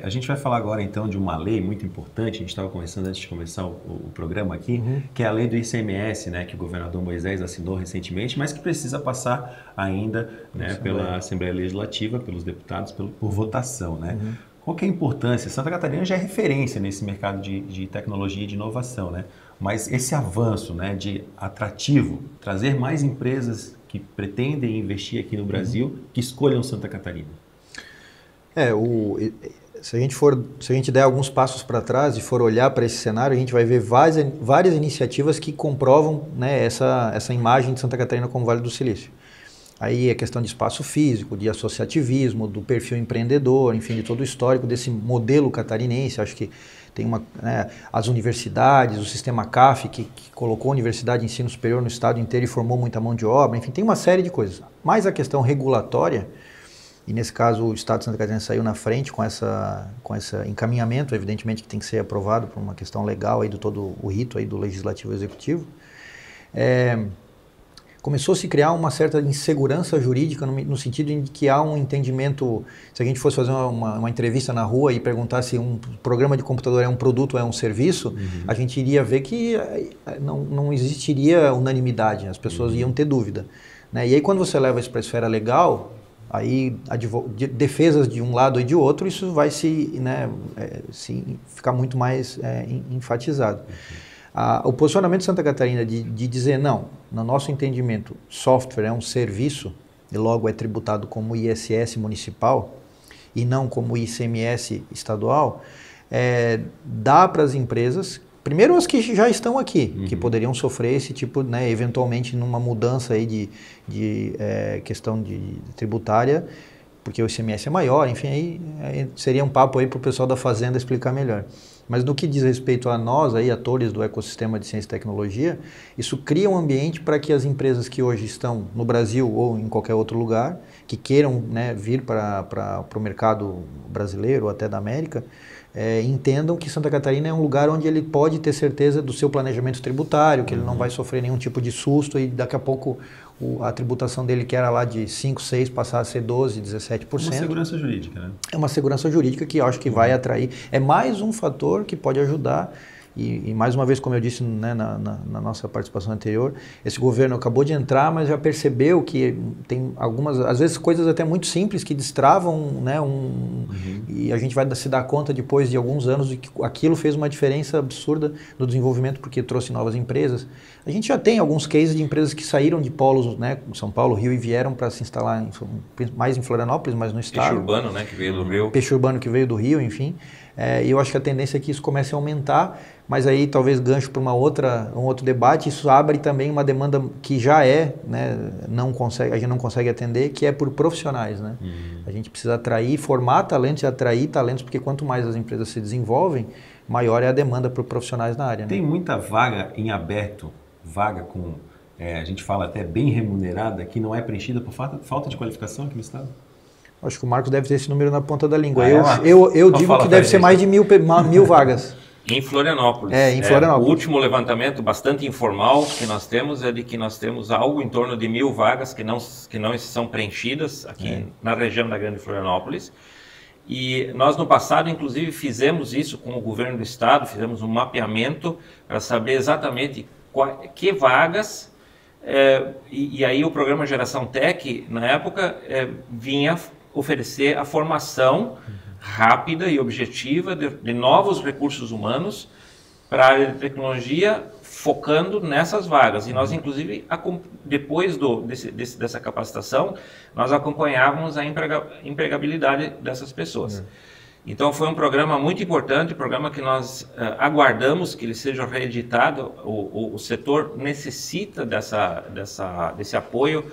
A gente vai falar agora então de uma lei muito importante, a gente estava conversando antes de começar o programa aqui, que é a lei do ICMS, né, que o governador Moisés assinou recentemente, mas que precisa passar ainda, né, pela Assembleia Legislativa, pelos deputados, por votação, né? Qual que é a importância? Santa Catarina já é referência nesse mercado de tecnologia e de inovação, né? Mas esse avanço, né, de atrativo, trazer mais empresas que pretendem investir aqui no Brasil, que escolham Santa Catarina. Se a gente der alguns passos para trás e for olhar para esse cenário, a gente vai ver várias iniciativas que comprovam, né, essa imagem de Santa Catarina como Vale do Silício. Aí é questão de espaço físico, de associativismo, do perfil empreendedor, enfim, de todo o histórico desse modelo catarinense. Acho que tem as universidades, o sistema CAF, que colocou a universidade de ensino superior no estado inteiro e formou muita mão de obra. Enfim, tem uma série de coisas. Mas a questão regulatória, e nesse caso o estado de Santa Catarina saiu na frente com esse encaminhamento, evidentemente que tem que ser aprovado por uma questão legal aí do todo o rito aí do Legislativo e Executivo. Começou a se criar uma certa insegurança jurídica no sentido de que há um entendimento, se a gente fosse fazer uma entrevista na rua e perguntar se um programa de computador é um produto ou é um serviço, a gente iria ver que não existiria unanimidade, as pessoas iam ter dúvida, né? E aí quando você leva isso para a esfera legal, aí defesas de um lado e de outro, isso vai ficar muito mais enfatizado. O posicionamento de Santa Catarina de dizer, não, no nosso entendimento, software é um serviço e logo é tributado como ISS municipal e não como ICMS estadual, dá para as empresas, primeiro as que já estão aqui, que poderiam sofrer esse tipo, né, eventualmente numa mudança aí de questão de tributária, porque o ICMS é maior, enfim, aí seria um papo aí para o pessoal da Fazenda explicar melhor. Mas no que diz respeito a nós, aí, atores do ecossistema de ciência e tecnologia, isso cria um ambiente para que as empresas que hoje estão no Brasil ou em qualquer outro lugar, que queiram, né, vir para o mercado brasileiro ou até da América, entendam que Santa Catarina é um lugar onde ele pode ter certeza do seu planejamento tributário, que ele não vai sofrer nenhum tipo de susto e daqui a pouco a tributação dele, que era lá de 5, 6, passar a ser 12, 17%. Uma segurança jurídica, né? É uma segurança jurídica que eu acho que vai atrair. É mais um fator que pode ajudar. E mais uma vez, como eu disse, né, na nossa participação anterior, esse governo acabou de entrar, mas já percebeu que tem algumas, às vezes, coisas até muito simples que destravam, né, e a gente vai se dar conta depois de alguns anos de que aquilo fez uma diferença absurda no desenvolvimento, porque trouxe novas empresas. A gente já tem alguns cases de empresas que saíram de polos, né, São Paulo, Rio, e vieram para se instalar mais em Florianópolis, mas no estado. Peixe urbano, né, que veio do Rio. Peixe urbano que veio do Rio, enfim. E eu acho que a tendência é que isso comece a aumentar, mas aí talvez gancho para um outro debate, isso abre também uma demanda que já né, a gente não consegue atender, que é por profissionais, né? A gente precisa atrair, formar talentos e atrair talentos, porque quanto mais as empresas se desenvolvem, maior é a demanda por profissionais na área. Tem né? muita vaga em aberto, vaga com, a gente fala até bem remunerada, que não é preenchida por falta de qualificação aqui no estado? Acho que o Marcos deve ter esse número na ponta da língua. Eu digo que deve ser mais de mil vagas. Em Florianópolis. Em Florianópolis. O último levantamento bastante informal que nós temos é de que nós temos algo em torno de 1.000 vagas que não são preenchidas aqui na região da Grande Florianópolis. E nós no passado, inclusive, fizemos isso com o governo do estado, fizemos um mapeamento para saber exatamente que vagas, e aí o programa Geração Tech, na época, vinha oferecer a formação rápida e objetiva de novos recursos humanos para a área de tecnologia, focando nessas vagas. E nós, inclusive, depois dessa capacitação, nós acompanhávamos a empregabilidade dessas pessoas. Então, foi um programa muito importante, programa que nós aguardamos que ele seja reeditado. O setor necessita desse apoio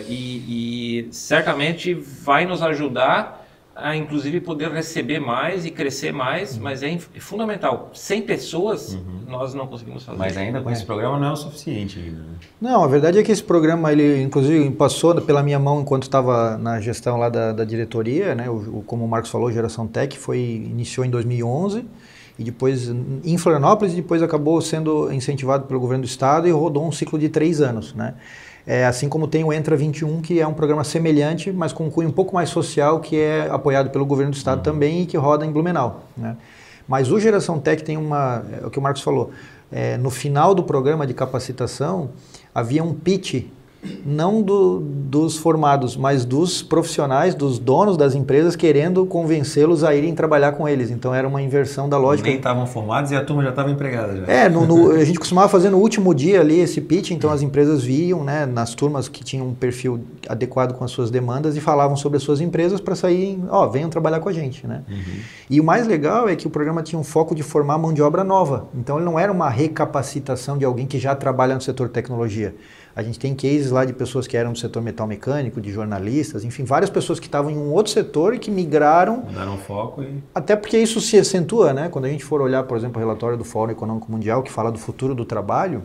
e certamente vai nos ajudar a, inclusive, poder receber mais e crescer mais, mas é fundamental. Sem pessoas, nós não conseguimos fazer. Mas ainda com esse programa não é o suficiente ainda, né? Não, a verdade é que esse programa, ele inclusive passou pela minha mão enquanto estava na gestão lá da diretoria, né? Como o Marcos falou, Geração Tech iniciou em 2011 e depois em Florianópolis, e depois acabou sendo incentivado pelo governo do estado e rodou um ciclo de 3 anos, né? Assim como tem o Entra 21, que é um programa semelhante, mas com um cunho um pouco mais social, que é apoiado pelo governo do estado também e que roda em Blumenau, né? Mas o Geração Tech tem é o que o Marcos falou, no final do programa de capacitação havia um pitch, não dos formados, mas dos profissionais, dos donos das empresas, querendo convencê-los a irem trabalhar com eles. Então era uma inversão da lógica. Nem estavam formados e a turma já estava empregada. Já. A gente costumava fazer no último dia ali esse pitch, então as empresas viam, né, nas turmas que tinham um perfil adequado com as suas demandas e falavam sobre as suas empresas para saírem, venham trabalhar com a gente, né? E o mais legal é que o programa tinha um foco de formar mão de obra nova. Então ele não era uma recapacitação de alguém que já trabalha no setor tecnologia. A gente tem cases lá de pessoas que eram do setor metal mecânico, de jornalistas, enfim, várias pessoas que estavam em um outro setor e que migraram. Mudaram o foco e... Até porque isso se acentua, né? Quando a gente for olhar, por exemplo, o relatório do Fórum Econômico Mundial, que fala do futuro do trabalho,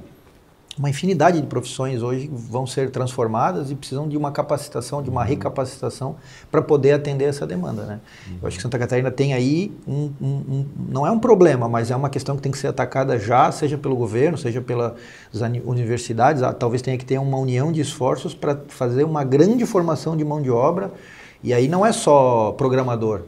uma infinidade de profissões hoje vão ser transformadas e precisam de uma capacitação, de uma recapacitação para poder atender essa demanda, né? Eu acho que Santa Catarina tem aí não é um problema, mas é uma questão que tem que ser atacada já, seja pelo governo, seja pelas universidades. Talvez tenha que ter uma união de esforços para fazer uma grande formação de mão de obra, e aí não é só programador.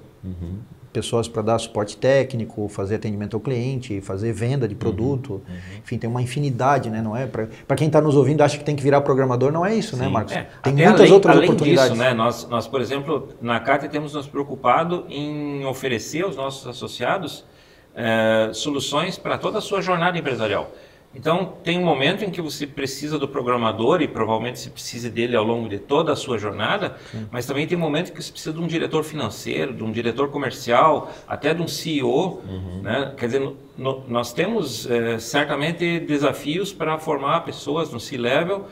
Pessoas para dar suporte técnico, fazer atendimento ao cliente, fazer venda de produto, enfim, tem uma infinidade, né? Não é para quem está nos ouvindo acha que tem que virar programador, não é isso, né, Marcos? Tem muitas outras oportunidades. Disso, né? Nós, por exemplo, na Carta temos nos preocupado em oferecer aos nossos associados soluções para toda a sua jornada empresarial. Então, tem um momento em que você precisa do programador e provavelmente você precisa dele ao longo de toda a sua jornada, mas também tem um momento que você precisa de um diretor financeiro, de um diretor comercial, até de um CEO, né? Quer dizer, nós temos certamente desafios para formar pessoas no C-Level,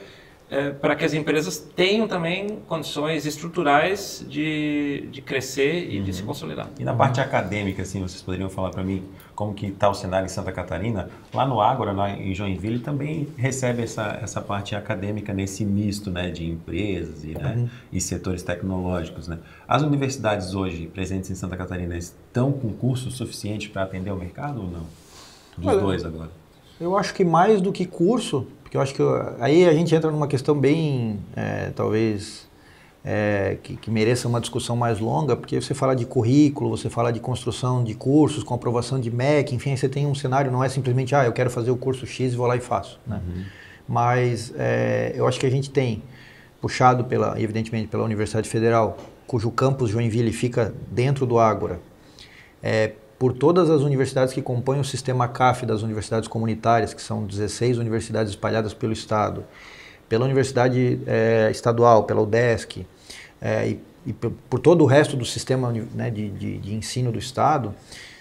para que as empresas tenham também condições estruturais de crescer e de se consolidar. E na parte acadêmica, assim, vocês poderiam falar para mim como que está o cenário em Santa Catarina? Lá no Ágora, lá em Joinville, também recebe essa parte acadêmica nesse misto, né, de empresas e setores tecnológicos, né? As universidades hoje presentes em Santa Catarina estão com curso suficiente para atender o mercado ou não? Dos dois agora. Eu acho que mais do que curso, porque eu acho que aí a gente entra numa questão bem, talvez, que mereça uma discussão mais longa, porque você fala de currículo, você fala de construção de cursos, com aprovação de MEC, enfim, você tem um cenário, não é simplesmente, eu quero fazer o curso X e vou lá e faço, né? Mas eu acho que a gente tem, puxado evidentemente pela Universidade Federal, cujo campus Joinville fica dentro do Ágora, por todas as universidades que compõem o sistema CAF das universidades comunitárias, que são 16 universidades espalhadas pelo Estado, pela Universidade Estadual, pela UDESC, e por todo o resto do sistema, né, de ensino do Estado,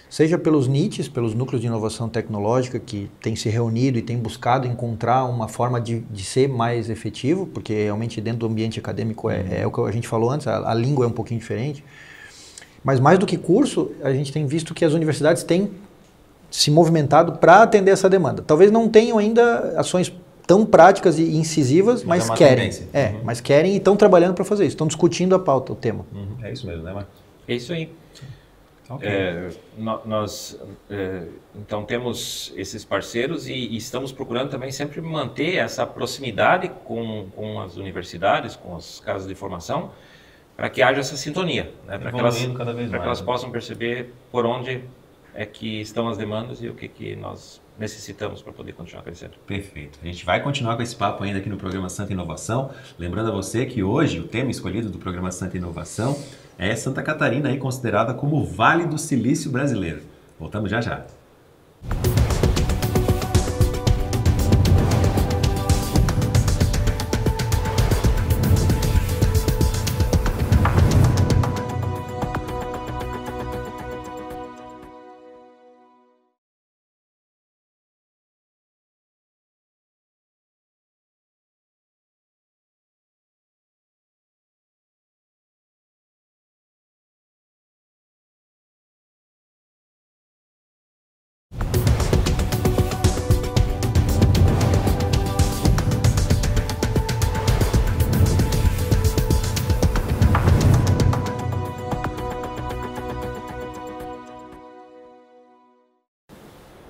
seja pelos NITs, pelos Núcleos de Inovação Tecnológica, que têm se reunido e têm buscado encontrar uma forma de ser mais efetivo, porque realmente dentro do ambiente acadêmico é o que a gente falou antes, a língua é um pouquinho diferente. Mas mais do que curso, a gente tem visto que as universidades têm se movimentado para atender essa demanda. Talvez não tenham ainda ações tão práticas e incisivas, mas querem. Mas querem e estão trabalhando para fazer isso. Estão discutindo a pauta, o tema. É isso mesmo, né, Marcos? É isso aí. Okay. Nós, então, temos esses parceiros e estamos procurando também sempre manter essa proximidade com as universidades, com as casas de formação, para que haja essa sintonia, né? Para que elas possam perceber por onde é que estão as demandas e o que nós necessitamos para poder continuar crescendo. Perfeito. A gente vai continuar com esse papo ainda aqui no programa Santa Inovação. Lembrando a você que hoje o tema escolhido do programa Santa Inovação é Santa Catarina, aí considerada como o Vale do Silício brasileiro. Voltamos já já.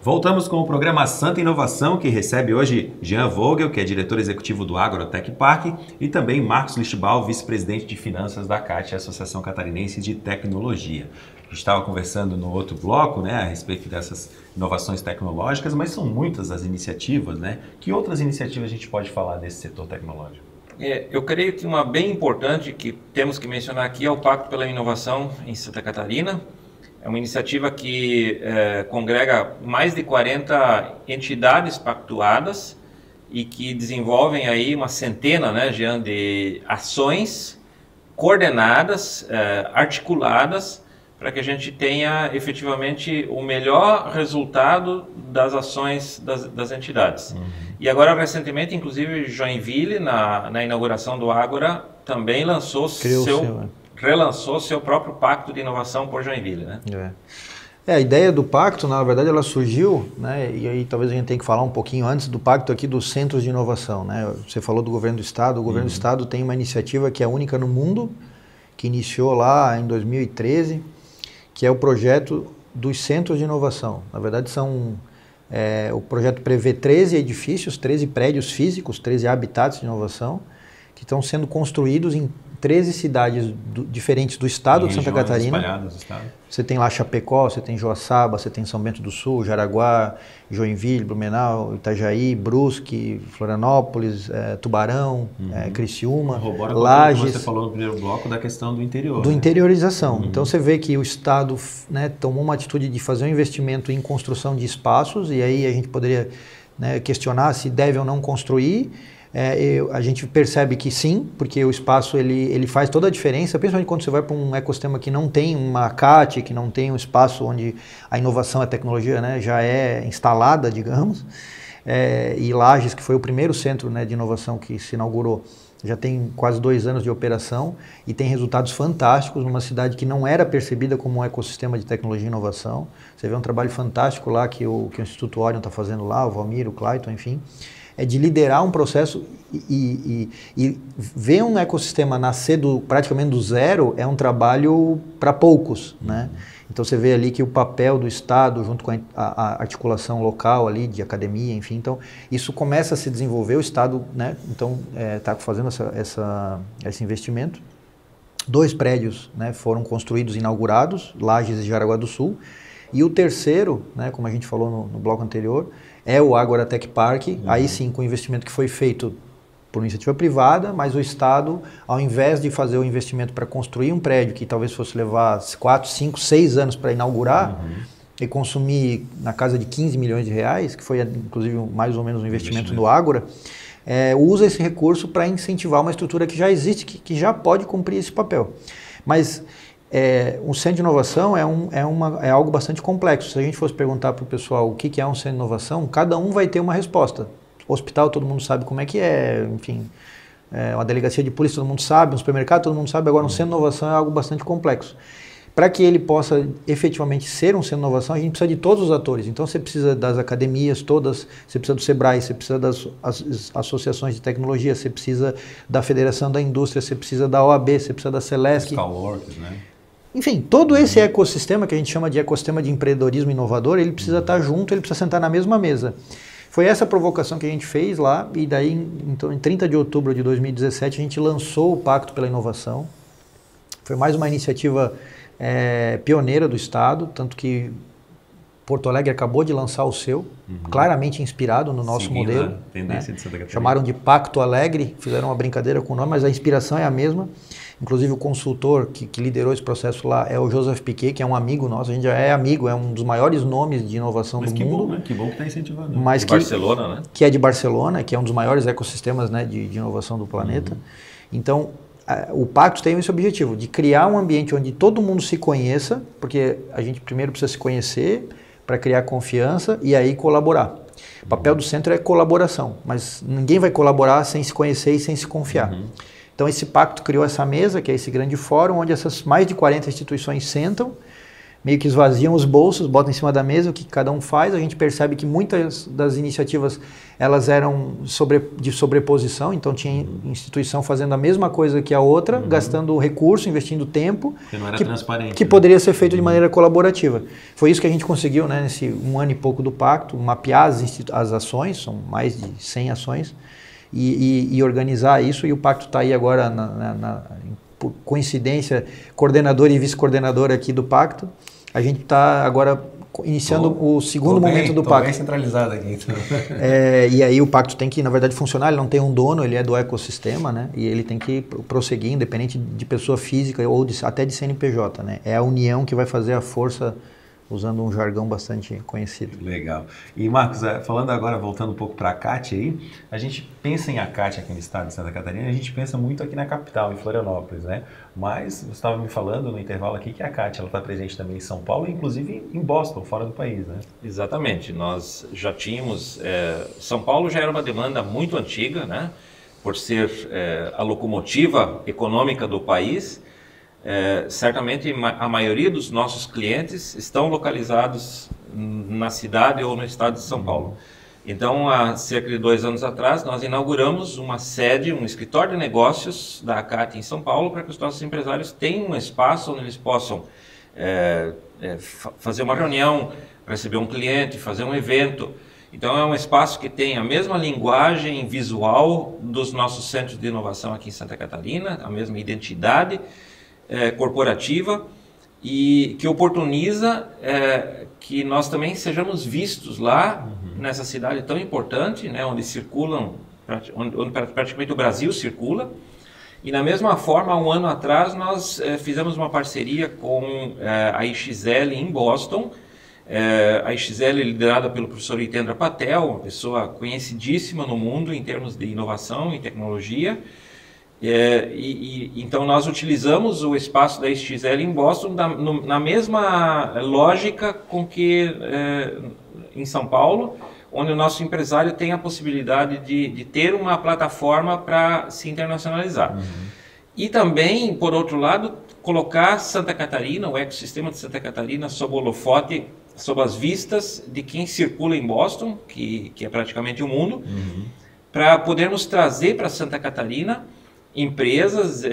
Voltamos com o programa Santa Inovação, que recebe hoje Jean Vogel, que é diretor executivo do Agrotech Park, e também Marcos Lichtbau, vice-presidente de finanças da CAT, Associação Catarinense de Tecnologia. A gente estava conversando no outro bloco, né, a respeito dessas inovações tecnológicas, mas são muitas as iniciativas, né? Que outras iniciativas a gente pode falar desse setor tecnológico? Eu creio que uma bem importante que temos que mencionar aqui é o Pacto pela Inovação em Santa Catarina. É uma iniciativa que congrega mais de 40 entidades pactuadas e que desenvolvem aí uma centena, né, Jean, de ações coordenadas, articuladas, para que a gente tenha efetivamente o melhor resultado das ações das entidades. E agora, recentemente, inclusive, Joinville, na inauguração do Ágora, também relançou seu próprio Pacto de Inovação por Joinville, né? A ideia do pacto, na verdade, ela surgiu, né, e aí talvez a gente tenha que falar um pouquinho antes do pacto aqui dos centros de inovação, né? Você falou do governo do estado, o governo do estado tem uma iniciativa que é única no mundo, que iniciou lá em 2013, que é o projeto dos centros de inovação. Na verdade, o projeto prevê 13 edifícios, 13 prédios físicos, 13 habitats de inovação, que estão sendo construídos em 13 cidades diferentes do estado de Santa Catarina. Você tem lá Chapecó, você tem Joaçaba, você tem São Bento do Sul, Jaraguá, Joinville, Blumenau, Itajaí, Brusque, Florianópolis, Tubarão, Criciúma, Lages. Você falou no primeiro bloco da questão do interior. Do interiorização. Então você vê que o estado, né, tomou uma atitude de fazer um investimento em construção de espaços, e aí a gente poderia, né, questionar se deve ou não construir. A gente percebe que sim, porque o espaço ele faz toda a diferença, principalmente quando você vai para um ecossistema que não tem uma CAT, que não tem um espaço onde a inovação e a tecnologia, né, já é instalada, digamos. E Lages, que foi o primeiro centro, né, de inovação que se inaugurou, já tem quase 2 anos de operação e tem resultados fantásticos numa cidade que não era percebida como um ecossistema de tecnologia e inovação. Você vê um trabalho fantástico lá que o Instituto Orion está fazendo lá, o Valmir, o Clayton, enfim. É de liderar um processo e ver um ecossistema nascer praticamente do zero é um trabalho para poucos, né? Então você vê ali que o papel do Estado junto com a articulação local ali de academia, enfim, então isso começa a se desenvolver, o Estado, né, então está fazendo esse investimento. 2 prédios, né, foram construídos, inaugurados, Lages e Jaraguá do Sul, e o terceiro, né, como a gente falou no bloco anterior, é o Agrotech Park, aí sim com o investimento que foi feito por iniciativa privada, mas o Estado, ao invés de fazer o investimento para construir um prédio que talvez fosse levar 4, 5, 6 anos para inaugurar e consumir na casa de 15 milhões de reais, que foi inclusive mais ou menos um investimento no Ágora, usa esse recurso para incentivar uma estrutura que já existe, que já pode cumprir esse papel. Mas um centro de inovação é algo bastante complexo. Se a gente fosse perguntar para o pessoal o que é um centro de inovação, cada um vai ter uma resposta. Hospital, todo mundo sabe como é que é, enfim, uma delegacia de polícia, todo mundo sabe, um supermercado, todo mundo sabe. Agora, um centro de inovação é algo bastante complexo. Para que ele possa efetivamente ser um centro de inovação, a gente precisa de todos os atores. Então, você precisa das academias todas, você precisa do SEBRAE, você precisa das associações de tecnologia, você precisa da Federação da Indústria, você precisa da OAB, você precisa da Celesc. Coworkers, né? Enfim, todo esse ecossistema que a gente chama de ecossistema de empreendedorismo inovador, ele precisa estar junto, ele precisa sentar na mesma mesa. Foi essa provocação que a gente fez lá, e daí, então, em 30 de outubro de 2017, a gente lançou o Pacto pela Inovação. Foi mais uma iniciativa pioneira do Estado, tanto que Porto Alegre acabou de lançar o seu, claramente inspirado no nosso modelo. A tendência, né, de Santa Catarina. Chamaram de Pacto Alegre, fizeram uma brincadeira com o nome, mas a inspiração é a mesma. Inclusive o consultor que liderou esse processo lá é o Joseph Piquet, que é um amigo nosso, a gente já é amigo, é um dos maiores nomes de inovação do mundo. Bom, né? Que bom que está incentivando. Mas de Barcelona, né? Que é de Barcelona, que é um dos maiores ecossistemas, né, de inovação do planeta. Então, o Pacto tem esse objetivo, de criar um ambiente onde todo mundo se conheça, porque a gente primeiro precisa se conhecer para criar confiança e aí colaborar. O papel do centro é colaboração, mas ninguém vai colaborar sem se conhecer e sem se confiar. Então esse pacto criou essa mesa, que é esse grande fórum, onde essas mais de 40 instituições sentam, meio que esvaziam os bolsos, botam em cima da mesa o que cada um faz. A gente percebe que muitas das iniciativas elas eram de sobreposição, então tinha instituição fazendo a mesma coisa que a outra, gastando recurso, investindo tempo, que não era transparente, que poderia ser feito de maneira colaborativa. Foi isso que a gente conseguiu, né, nesse 1 ano e pouco do pacto, mapear as ações, são mais de 100 ações, e organizar isso, e o pacto está aí agora, por coincidência, coordenador e vice-coordenador aqui do pacto. A gente está agora iniciando o segundo momento do pacto. Bem centralizado aqui. Então. E aí o pacto tem que, na verdade, funcionar. Ele não tem um dono, ele é do ecossistema, né? E ele tem que prosseguir, independente de pessoa física ou até de CNPJ, né? É a união que vai fazer a força, usando um jargão bastante conhecido. Legal. E Marcos, falando agora, voltando um pouco para a CAT aí, a gente pensa em ACAT aqui no estado de Santa Catarina, a gente pensa muito aqui na capital, em Florianópolis, né? Mas você estava me falando no intervalo aqui que a CAT está presente também em São Paulo, inclusive em Boston, fora do país, né? Exatamente. Nós já tínhamos... São Paulo já era uma demanda muito antiga, né? Por ser a locomotiva econômica do país. Certamente a maioria dos nossos clientes estão localizados na cidade ou no estado de São Paulo. Então, há cerca de 2 anos atrás, nós inauguramos uma sede, um escritório de negócios da ACAT em São Paulo, para que os nossos empresários tenham um espaço onde eles possam fazer uma reunião, receber um cliente, fazer um evento. Então, é um espaço que tem a mesma linguagem visual dos nossos centros de inovação aqui em Santa Catarina, a mesma identidade corporativa, e que oportuniza que nós também sejamos vistos lá nessa cidade tão importante, né, onde praticamente o Brasil circula. E da mesma forma, há 1 ano atrás, nós fizemos uma parceria com a IXL em Boston. A IXL é liderada pelo professor Hitendra Patel, uma pessoa conhecidíssima no mundo em termos de inovação e tecnologia. Então nós utilizamos o espaço da IXL em Boston na mesma lógica com que em São Paulo, onde o nosso empresário tem a possibilidade de ter uma plataforma para se internacionalizar. E também, por outro lado, colocar Santa Catarina, o ecossistema de Santa Catarina, sob o holofote, sob as vistas de quem circula em Boston, que é praticamente o mundo, para podermos trazer para Santa Catarina empresas,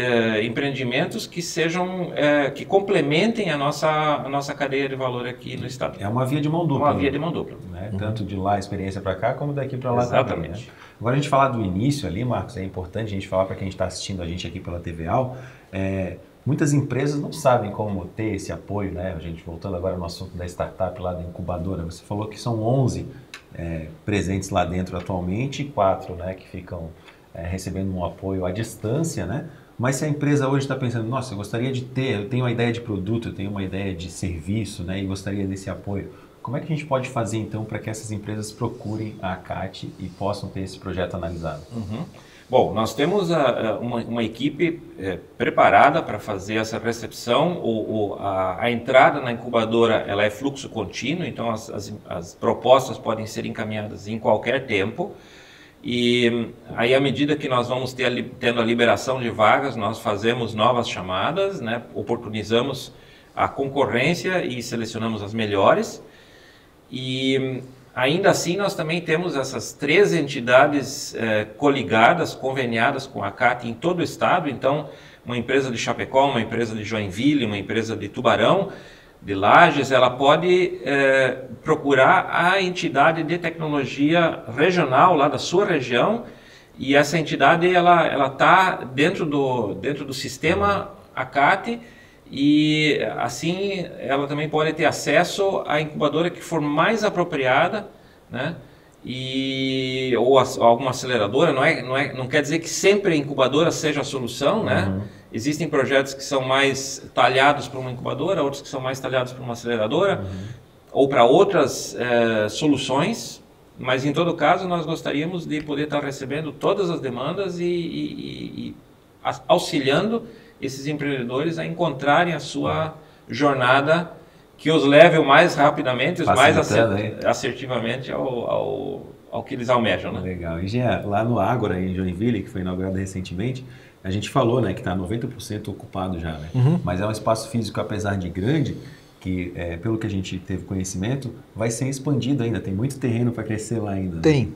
empreendimentos que sejam, que complementem a nossa cadeia de valor aqui no estado. É uma via de mão dupla. Uma via de mão dupla. Né? Tanto de lá a experiência para cá, como daqui para lá também. Exatamente. Né? Agora a gente falar do início ali, Marcos, é importante a gente falar para quem está assistindo a gente aqui pela TVAL, muitas empresas não sabem como ter esse apoio, né? A gente voltando agora no assunto da startup lá da incubadora, você falou que são 11 presentes lá dentro atualmente e 4, né, que ficam recebendo um apoio à distância, né? Mas se a empresa hoje está pensando, nossa, eu gostaria de eu tenho uma ideia de produto, eu tenho uma ideia de serviço, né, e gostaria desse apoio, como é que a gente pode fazer então para que essas empresas procurem a ACAT e possam ter esse projeto analisado? Bom, nós temos uma equipe preparada para fazer essa recepção. A entrada na incubadora ela é fluxo contínuo, então as propostas podem ser encaminhadas em qualquer tempo. E aí, à medida que nós vamos tendo a liberação de vagas, nós fazemos novas chamadas, né? Oportunizamos a concorrência e selecionamos as melhores. E ainda assim, nós também temos essas 3 entidades coligadas, conveniadas com a ACAT em todo o estado. Então, uma empresa de Chapecó, uma empresa de Joinville, uma empresa de Tubarão, de Lages, ela pode procurar a entidade de tecnologia regional lá da sua região, e essa entidade ela está dentro do sistema ACAT, e assim ela também pode ter acesso à incubadora que for mais apropriada, né? Ou alguma aceleradora. Não quer dizer que sempre a incubadora seja a solução, né? Existem projetos que são mais talhados para uma incubadora, outros que são mais talhados para uma aceleradora, ou para outras soluções, mas em todo caso nós gostaríamos de poder estar recebendo todas as demandas e auxiliando esses empreendedores a encontrarem a sua jornada que os leve o mais rapidamente, mais assertivamente ao que eles almejam. Né? Legal. E Jean, lá no Ágora, em Joinville, que foi inaugurado recentemente, a gente falou, né, que está 90% ocupado já, né? Mas é um espaço físico, apesar de grande, que, pelo que a gente teve conhecimento, vai ser expandido ainda, tem muito terreno para crescer lá ainda. Tem.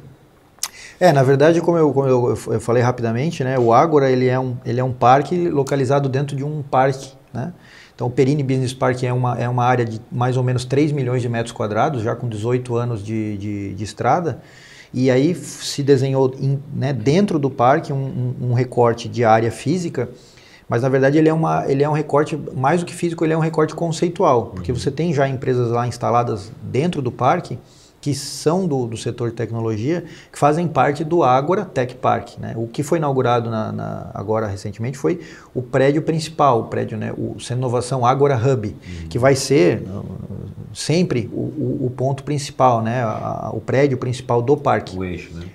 Na verdade, como eu falei rapidamente, né, o Ágora ele é um parque localizado dentro de um parque, né? Então o Perini Business Park é uma área de mais ou menos 3 milhões de metros quadrados, já com 18 anos de estrada, e aí se desenhou dentro do parque um recorte de área física, mas na verdade ele é um recorte, mais do que físico, ele é um recorte conceitual, porque você tem já empresas lá instaladas dentro do parque, que são do setor de tecnologia, que fazem parte do Ágora Tech Park, né? O que foi inaugurado agora recentemente foi o prédio principal, o prédio, né, o Centro de Inovação Ágora Hub, que vai ser sempre o ponto principal, né, o prédio principal do parque. O eixo, né?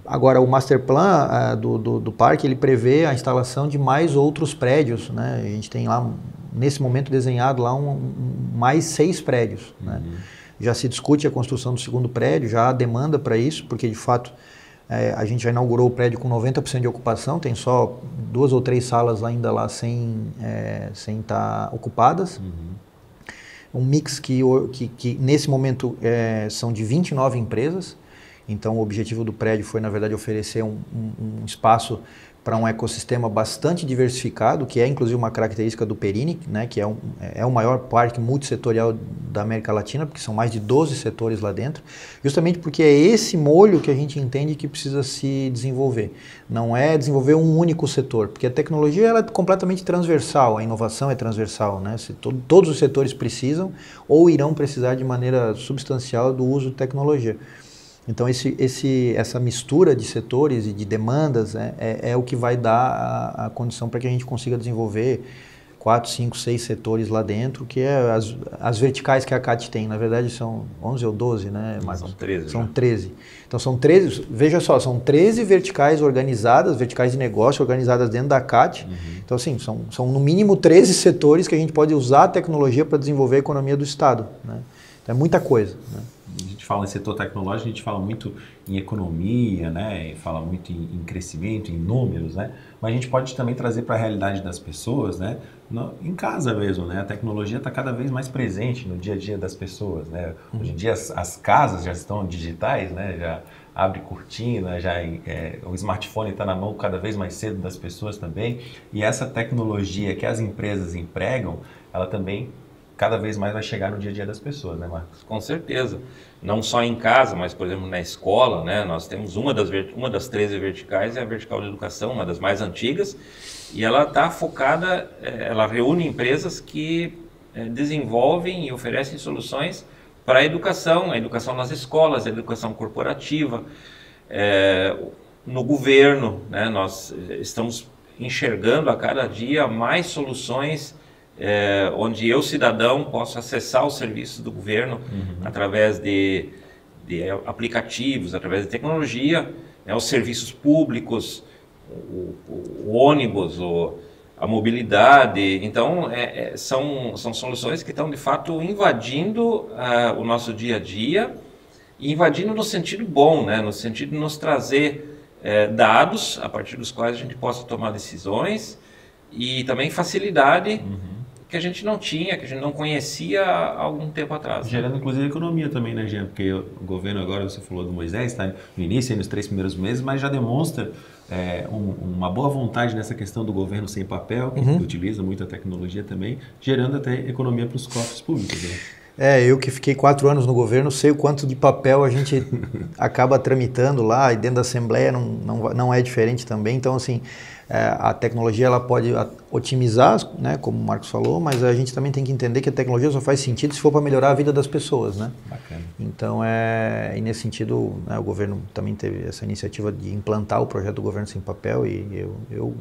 Agora, o master plan do parque, ele prevê a instalação de mais outros prédios, né? A gente tem lá, nesse momento, desenhado lá mais 6 prédios, né? Já se discute a construção do segundo prédio, já há demanda para isso, porque de fato a gente já inaugurou o prédio com 90% de ocupação, tem só 2 ou 3 salas ainda lá sem estar ocupadas. Um mix que nesse momento são de 29 empresas, então o objetivo do prédio foi, na verdade, oferecer um espaço para um ecossistema bastante diversificado, que é inclusive uma característica do Perini, né, que é o maior parque multissetorial da América Latina, porque são mais de 12 setores lá dentro, justamente porque é esse molho que a gente entende que precisa se desenvolver. Não é desenvolver um único setor, porque a tecnologia ela é completamente transversal, a inovação é transversal, né? Todos os setores precisam ou irão precisar de maneira substancial do uso de tecnologia. Então essa mistura de setores e de demandas é o que vai dar a condição para que a gente consiga desenvolver 4, 5, 6 setores lá dentro, que é as verticais que a CAT tem. Na verdade são 11 ou 12, né, Marcos? São 13. São 13. Então são 13, veja só, são 13 verticais organizadas, verticais de negócio organizadas dentro da CAT. Então assim, são no mínimo 13 setores que a gente pode usar a tecnologia para desenvolver a economia do Estado, né? Então é muita coisa, né? A gente fala em setor tecnológico, a gente fala muito em economia, né? Fala muito em crescimento, em números, né? Mas a gente pode também trazer para a realidade das pessoas, né? Em casa mesmo, né? A tecnologia está cada vez mais presente no dia a dia das pessoas, né? Hoje em dia as casas já estão digitais, né? Já abre cortina, o smartphone está na mão cada vez mais cedo das pessoas também. E essa tecnologia que as empresas empregam, ela também cada vez mais vai chegar no dia a dia das pessoas, né, Marcos? Com certeza. Não só em casa, mas, por exemplo, na escola, né? Nós temos uma das 13 verticais, é a vertical de educação, uma das mais antigas, e ela está focada, ela reúne empresas que desenvolvem e oferecem soluções para a educação nas escolas, a educação corporativa, no governo, né? Nós estamos enxergando a cada dia mais soluções onde eu, cidadão, posso acessar os serviços do governo através de aplicativos, através de tecnologia, os serviços públicos, o ônibus, a mobilidade. Então, são soluções que estão, de fato, invadindo o nosso dia a dia, e invadindo no sentido bom, né? No sentido de nos trazer dados a partir dos quais a gente possa tomar decisões, e também facilidade que a gente não tinha, que a gente não conhecia há algum tempo atrás. Gerando, inclusive, economia também, né, Jean? Porque o governo agora, você falou do Moisés, está no início, nos 3 primeiros meses, mas já demonstra uma boa vontade nessa questão do governo sem papel, que utiliza muita tecnologia também, gerando até economia para os cofres públicos, né? Eu que fiquei 4 anos no governo, sei o quanto de papel a gente acaba tramitando lá, e dentro da Assembleia não é diferente também. Então, assim, a tecnologia ela pode otimizar, né, como o Marcos falou, mas a gente também tem que entender que a tecnologia só faz sentido se for para melhorar a vida das pessoas, né? Bacana. Então, e nesse sentido, né, o governo também teve essa iniciativa de implantar o projeto do Governo Sem Papel, e eu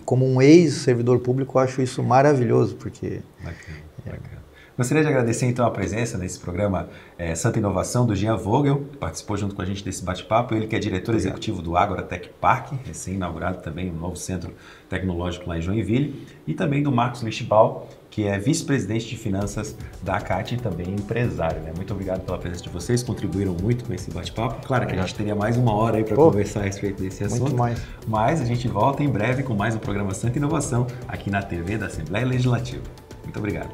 como um ex-servidor público, acho isso maravilhoso, porque... Bacana. Gostaria de agradecer então a presença nesse programa Santa Inovação do Jean Vogel, que participou junto com a gente desse bate-papo. Ele que é diretor executivo do Ágora Tech Park, recém-inaugurado também, um novo centro tecnológico lá em Joinville, e também do Marcos Lichtbau, que é vice-presidente de finanças da CAT e também empresário, né? Muito obrigado pela presença de vocês, contribuíram muito com esse bate-papo. Claro que a gente teria mais 1 hora aí para conversar a respeito desse assunto. Muito mais. Mas a gente volta em breve com mais um programa Santa Inovação aqui na TV da Assembleia Legislativa. Muito obrigado.